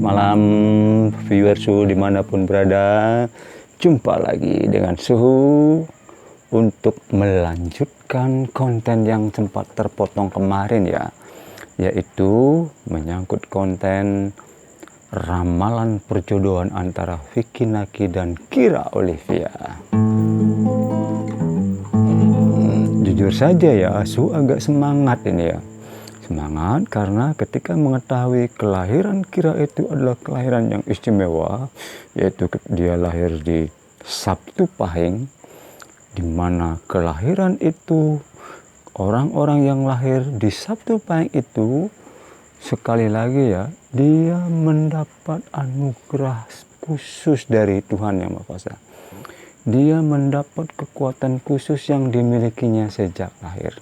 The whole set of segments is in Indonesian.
malam viewer Suhu dimanapun berada. Jumpa lagi dengan Suhu untuk melanjutkan konten yang sempat terpotong kemarin ya, yaitu menyangkut konten ramalan perjodohan antara Vicky Naki dan Kira Olivia. Jujur saja ya, Suhu agak semangat ini ya. Semangat karena ketika mengetahui kelahiran Kira itu adalah kelahiran yang istimewa, yaitu dia lahir di Sabtu Pahing, di mana kelahiran itu orang-orang yang lahir di Sabtu Pahing itu sekali lagi ya, dia mendapat anugerah khusus dari Tuhan Yang Maha Kuasa. Dia mendapat kekuatan khusus yang dimilikinya sejak lahir.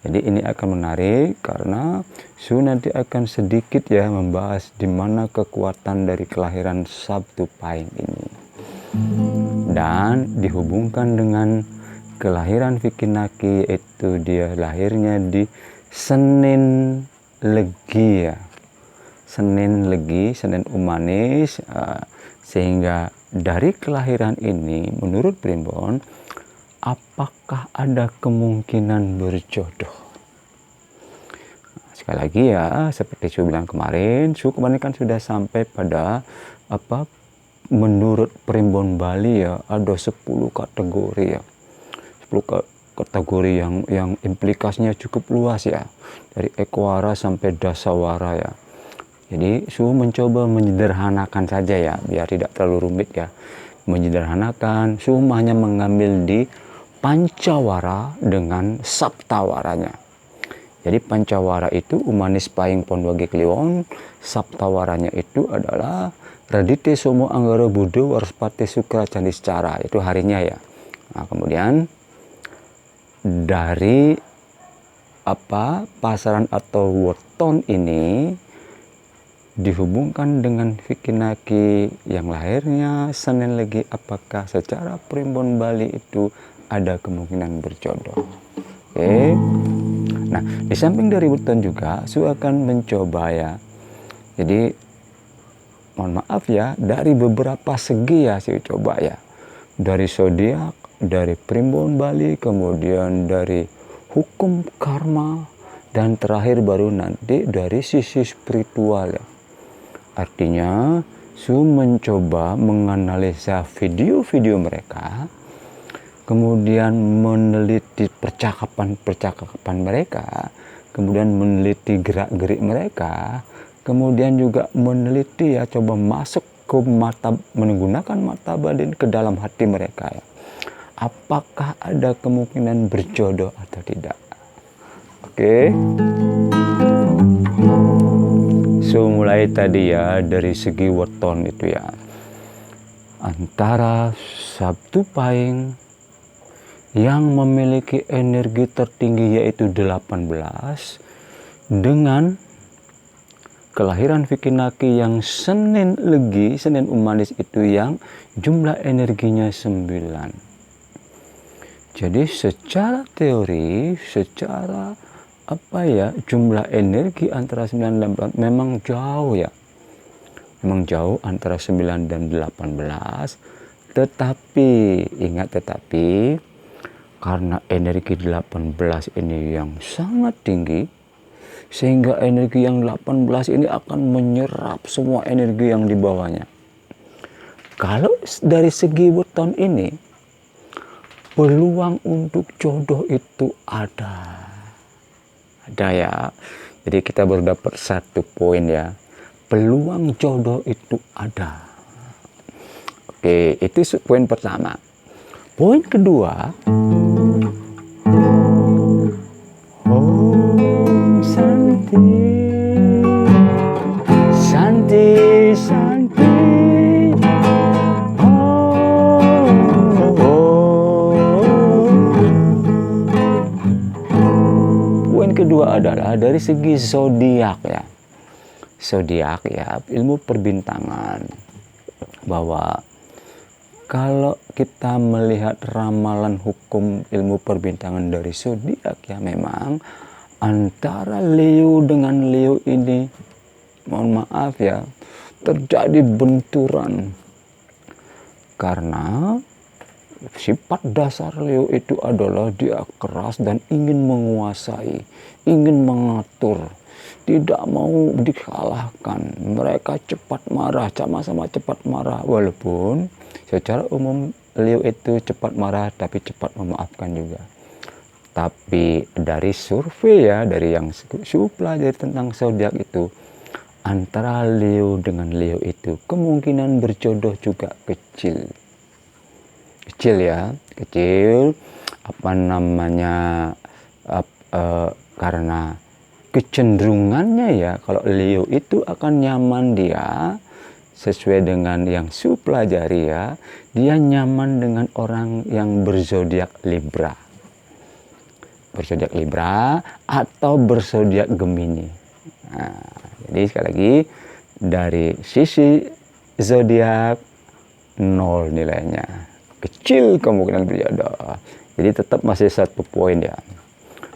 Jadi ini akan menarik karena Su nanti akan sedikit ya membahas di mana kekuatan dari kelahiran Sabtu Pahing ini. Dan dihubungkan dengan kelahiran Vicky Naki, yaitu dia lahirnya di Senin Legi ya. Senin Legi, Senin Umanis, sehingga dari kelahiran ini menurut Primbon, apakah ada kemungkinan berjodoh? Sekali lagi ya, seperti Su bilang kemarin, Su kemarin kan sudah sampai pada menurut Primbon Bali ya, ada 10 kategori ya. 10 kategori yang implikasinya cukup luas ya. Dari Ekawara sampai Dasawara ya. Jadi Su mencoba menyederhanakan saja ya, biar tidak terlalu rumit ya. Menyederhanakan, Su hanya mengambil di Pancawara dengan Saptawaranya. Jadi Pancawara itu Umanis Pahing Pondwage Kliwon, Saptawaranya itu adalah Radite Somo Anggara Budo Warspati Sukra Candi Secara, itu harinya ya. Nah, kemudian dari pasaran atau weton ini dihubungkan dengan Vicky Naki yang lahirnya Senin Legi, apakah secara Primbon Bali itu ada kemungkinan berjodoh. Oke. Nah, di samping dari weton juga Su akan mencoba ya. Jadi mohon maaf ya, dari beberapa segi ya Su coba ya. Dari zodiak, dari Primbon Bali, kemudian dari hukum karma, dan terakhir baru nanti dari sisi spiritual ya. Artinya Su mencoba menganalisa video-video mereka, kemudian meneliti percakapan mereka, kemudian meneliti gerak-gerik mereka, kemudian juga meneliti ya, coba masuk ke menggunakan mata batin ke dalam hati mereka ya. Apakah ada kemungkinan berjodoh atau tidak? Oke. So mulai tadi ya dari segi weton itu ya, antara Sabtu Pahing yang memiliki energi tertinggi yaitu 18 dengan kelahiran Vicky Naki yang Senin Legi, Senin Umanis itu yang jumlah energinya 9. Jadi secara teori, secara jumlah energi antara 9 dan 18 memang jauh ya. Memang jauh antara 9 dan 18. Tetapi, ingat tetapi, karena energi 18 ini yang sangat tinggi, sehingga energi yang 18 ini akan menyerap semua energi yang di bawahnya. Kalau dari segi weton ini, peluang untuk jodoh itu ada. Ada ya. Jadi kita baru dapat 1 poin ya. Peluang jodoh itu ada. Oke, itu poin pertama. Poin kedua, Om Santi, Santi, Santi. Poin kedua adalah dari segi zodiak ya. Zodiak ya, ilmu perbintangan, bahwa kalau kita melihat ramalan hukum ilmu perbintangan dari zodiak ya, memang antara Leo dengan Leo ini mohon maaf ya, terjadi benturan. Karena sifat dasar Leo itu adalah dia keras dan ingin menguasai, ingin mengatur, tidak mau dikalahkan. Mereka cepat marah, sama-sama cepat marah. Walaupun secara umum Leo itu cepat marah tapi cepat memaafkan juga. Tapi dari survei ya, dari yang Su pelajari tentang zodiak itu, antara Leo dengan Leo itu kemungkinan berjodoh juga kecil. Kecil ya, kecil. Apa namanya, karena kecenderungannya ya, kalau Leo itu akan nyaman dia, sesuai dengan yang Su pelajari ya, dia nyaman dengan orang yang berzodiak Libra. Berzodiak Libra atau berzodiak Gemini. Nah, jadi sekali lagi dari sisi zodiak 0 nilainya, kecil kemungkinan berjodoh. Jadi tetap masih 1 poin ya.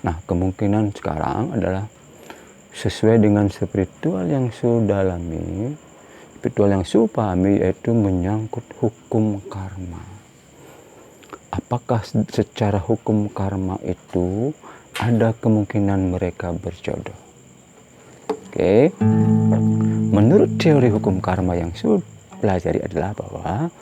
Nah, kemungkinan sekarang adalah sesuai dengan spiritual yang Su dalami, spiritual yang Su pahami, yaitu menyangkut hukum karma. Apakah secara hukum karma itu ada kemungkinan mereka berjodoh? Oke. Menurut teori hukum karma yang Su pelajari adalah bahwa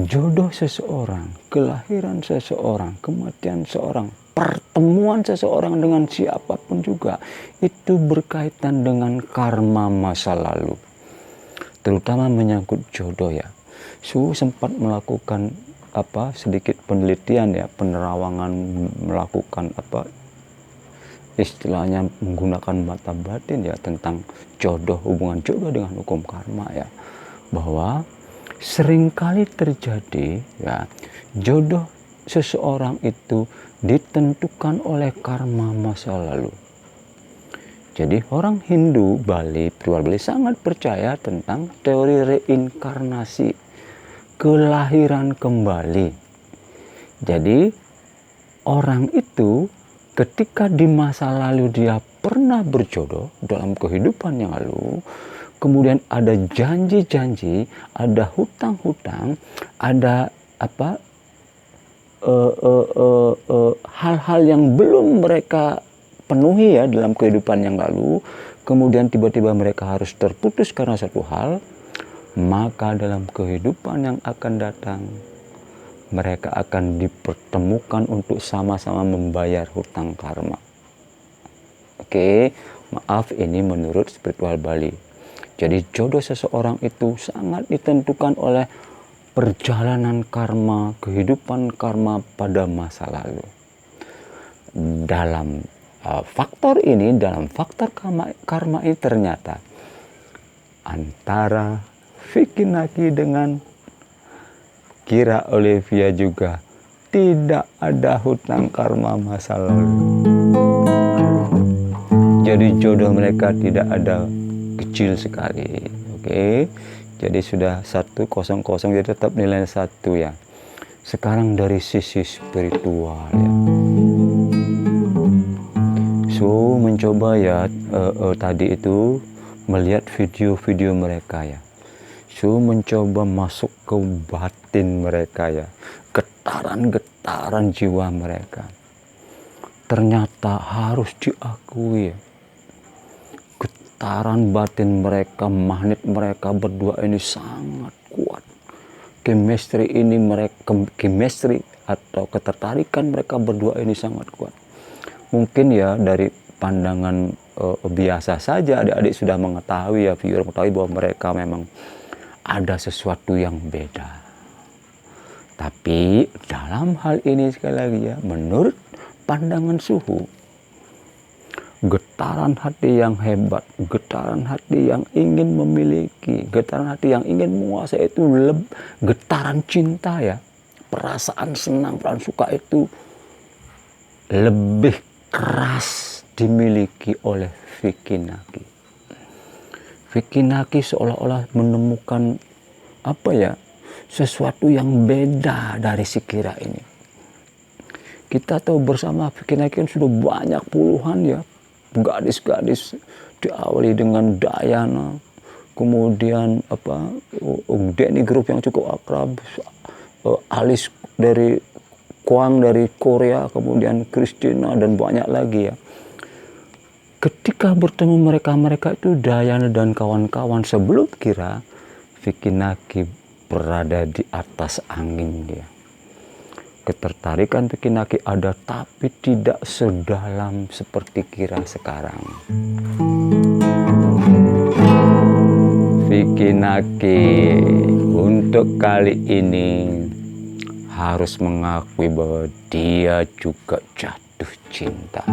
jodoh seseorang, kelahiran seseorang, kematian seseorang, pertemuan seseorang dengan siapapun juga itu berkaitan dengan karma masa lalu. Terutama menyangkut jodoh ya. Su sempat melakukan sedikit penelitian ya, penerawangan, melakukan istilahnya menggunakan mata batin ya tentang jodoh, hubungan jodoh dengan hukum karma ya, bahwa seringkali terjadi ya, jodoh seseorang itu ditentukan oleh karma masa lalu. Jadi orang Hindu Bali, luar Bali sangat percaya tentang teori reinkarnasi, kelahiran kembali. Jadi orang itu ketika di masa lalu dia pernah berjodoh dalam kehidupan yang lalu, kemudian ada janji-janji, ada hutang-hutang, ada hal-hal yang belum mereka penuhi ya dalam kehidupan yang lalu, kemudian tiba-tiba mereka harus terputus karena satu hal, maka dalam kehidupan yang akan datang mereka akan dipertemukan untuk sama-sama membayar hutang karma. Oke, maaf, ini menurut spiritual Bali. Jadi jodoh seseorang itu sangat ditentukan oleh perjalanan karma, kehidupan karma pada masa lalu. Dalam faktor ini, dalam faktor karma ini ternyata antara Vicky Naki dengan Kira Olivia juga tidak ada hutang karma masa lalu. Jadi jodoh mereka tidak ada, kecil sekali. Oke. Jadi sudah 1-0, jadi tetap nilai 1 ya. Sekarang dari sisi spiritual ya. So mencoba ya tadi itu melihat video-video mereka ya. So mencoba masuk ke batin mereka ya, getaran-getaran jiwa mereka. Ternyata harus diakui, getaran batin mereka, magnet mereka berdua ini sangat kuat. Chemistry atau ketertarikan mereka berdua ini sangat kuat. Mungkin ya dari pandangan biasa saja adik-adik sudah mengetahui ya, viewer mengetahui bahwa mereka memang ada sesuatu yang beda. Tapi dalam hal ini sekali lagi ya, menurut pandangan suhu, getaran hati yang hebat, getaran hati yang ingin memiliki, getaran hati yang ingin menguasai itu getaran cinta ya, perasaan senang, perasaan suka itu lebih keras dimiliki oleh Vicky Naki. Vicky Naki seolah-olah menemukan sesuatu yang beda dari si Kira ini. Kita tahu bersama Vicky Naki kan sudah banyak puluhan ya gadis-gadis diawali dengan Dayana, kemudian Denny Group yang cukup akrab, Alice dari Kwang dari Korea, kemudian Christina dan banyak lagi ya. Ketika bertemu mereka itu Dayana dan kawan-kawan, sebelum kira Vicky Naki berada di atas angin dia. Ketertarikan Vicky Naki ada, tapi tidak sedalam seperti kira sekarang. Vicky Naki untuk kali ini harus mengakui bahwa dia juga jatuh cinta.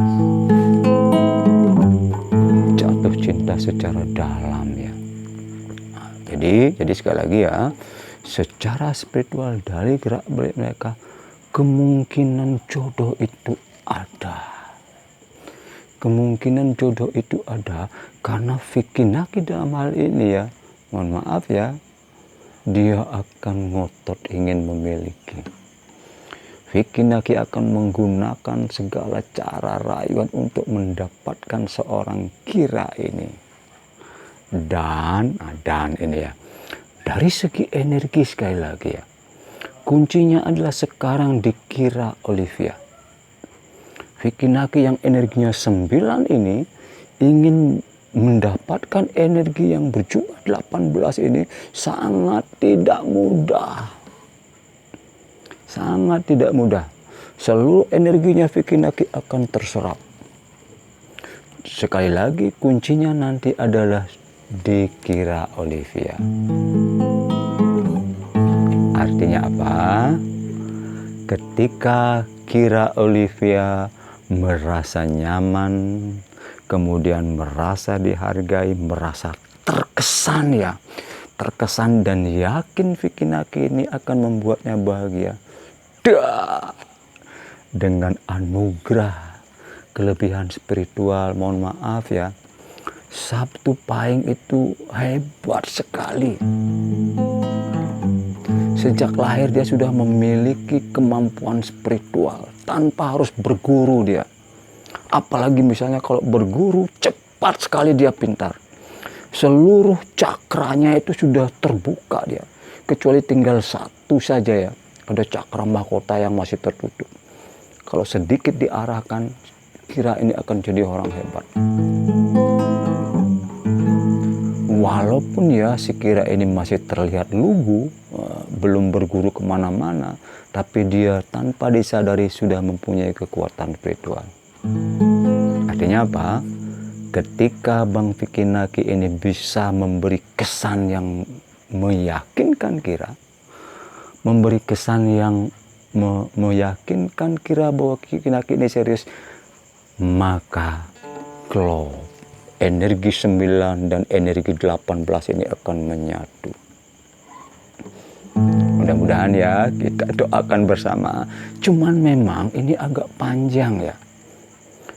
Jatuh cinta secara dalam ya. Nah, jadi sekali lagi ya, secara spiritual dari gerak-gerik mereka, kemungkinan jodoh itu ada. Kemungkinan jodoh itu ada karena Vicky Naki dalam hal ini ya, mohon maaf ya, dia akan ngotot ingin memiliki. Vicky Naki akan menggunakan segala cara rayuan untuk mendapatkan seorang Kira ini. Dan ini ya, dari segi energi sekali lagi ya, kuncinya adalah sekarang di Kira Olivia. Vicky Naki yang energinya 9 ini ingin mendapatkan energi yang berjumlah 18 ini sangat tidak mudah. Sangat tidak mudah. Seluruh energinya Vicky Naki akan terserap. Sekali lagi kuncinya nanti adalah di Kira Olivia. Artinya apa? Ketika Kira Olivia merasa nyaman, kemudian merasa dihargai, merasa terkesan ya, terkesan dan yakin Vicky Naki ini akan membuatnya bahagia. Dengan anugerah kelebihan spiritual, mohon maaf ya, Sabtu Pahing itu hebat sekali. Sejak lahir dia sudah memiliki kemampuan spiritual tanpa harus berguru dia. Apalagi misalnya kalau berguru, cepat sekali dia pintar. Seluruh cakranya itu sudah terbuka dia. Kecuali tinggal satu saja ya, ada cakra mahkota yang masih tertutup. Kalau sedikit diarahkan, Kira ini akan jadi orang hebat. Walaupun ya si Kira ini masih terlihat lugu, belum berguru kemana-mana, tapi dia tanpa disadari sudah mempunyai kekuatan spiritual. Artinya apa? Ketika Bang Vicky Naki ini bisa memberi kesan yang meyakinkan Kira, memberi kesan yang meyakinkan Kira bahwa Vicky Naki ini serius, maka glow, energi 9 dan energi 18 ini akan menyatu. Mudah-mudahan ya kita doakan bersama. Cuman memang ini agak panjang ya.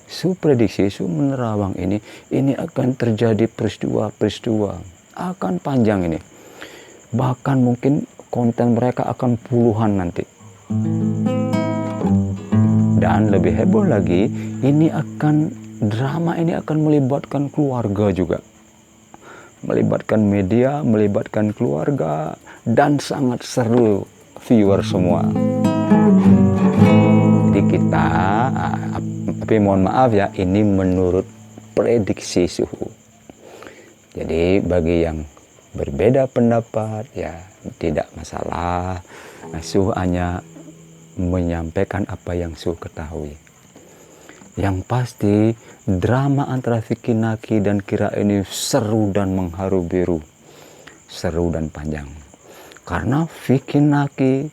Su prediksi, su menerawang ini akan terjadi peristiwa-peristiwa. Akan panjang ini. Bahkan mungkin konten mereka akan puluhan nanti. Dan lebih heboh lagi, drama ini akan melibatkan keluarga juga. Melibatkan media, melibatkan keluarga, dan sangat seru viewer semua. Jadi kita, tapi mohon maaf ya, ini menurut prediksi suhu. Jadi bagi yang berbeda pendapat, ya tidak masalah. Suhu hanya menyampaikan apa yang Su ketahui. Yang pasti drama antara Vicky Naki dan Kira ini seru dan mengharu biru, seru dan panjang. Karena Vicky Naki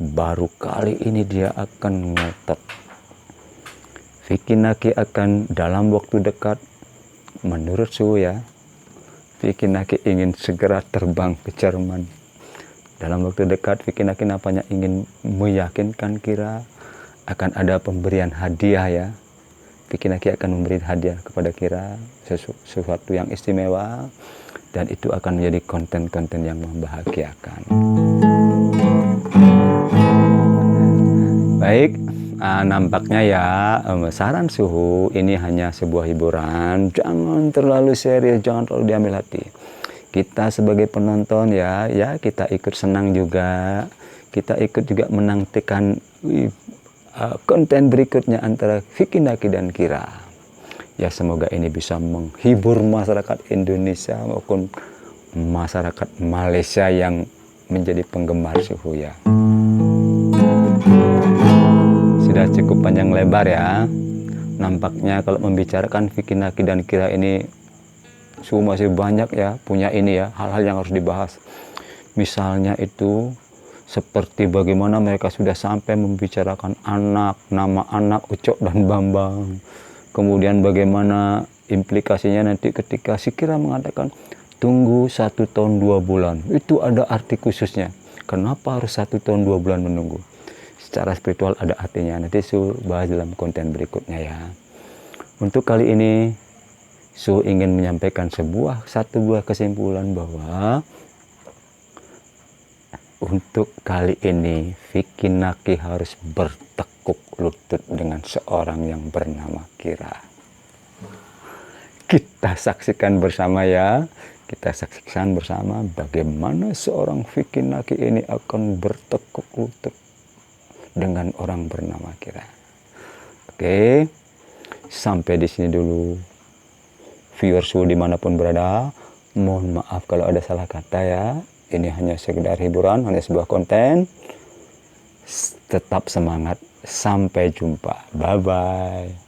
baru kali ini dia akan ngotot. Vicky Naki akan dalam waktu dekat, menurut Su ya, Vicky Naki ingin segera terbang ke Jerman. Dalam waktu dekat Vicky Naki nampaknya ingin meyakinkan Kira akan ada pemberian hadiah ya. Vicky Naki akan memberi hadiah kepada Kira, sesuatu yang istimewa, dan itu akan menjadi konten-konten yang membahagiakan. Baik, Nampaknya ya, saran suhu ini hanya sebuah hiburan, jangan terlalu serius, jangan terlalu diambil hati. Kita sebagai penonton ya kita ikut senang juga, kita ikut juga menantikan konten berikutnya antara Vicky Naki dan Kira. Ya semoga ini bisa menghibur masyarakat Indonesia maupun masyarakat Malaysia yang menjadi penggemar suhu ya. Sudah cukup panjang lebar ya. Nampaknya kalau membicarakan Vicky Naki dan Kira ini suhu masih banyak ya, punya ini ya, hal-hal yang harus dibahas. Misalnya itu seperti bagaimana mereka sudah sampai membicarakan anak, nama anak Ucok dan Bambang. Kemudian bagaimana implikasinya nanti ketika si Kira mengatakan tunggu 1 tahun 2 bulan. Itu ada arti khususnya. Kenapa harus 1 tahun 2 bulan menunggu? Secara spiritual ada artinya. Nanti Su bahas dalam konten berikutnya ya. Untuk kali ini Su ingin menyampaikan satu buah kesimpulan bahwa untuk kali ini Vicky Naki harus bertekuk lutut dengan seorang yang bernama Kira. Kita saksikan bersama ya. Kita saksikan bersama bagaimana seorang Vicky Naki ini akan bertekuk lutut dengan orang bernama Kira. Oke, sampai di sini dulu. Viewersu dimanapun berada, mohon maaf kalau ada salah kata ya. Ini hanya sekedar hiburan, hanya sebuah konten. Tetap semangat, sampai jumpa, bye bye.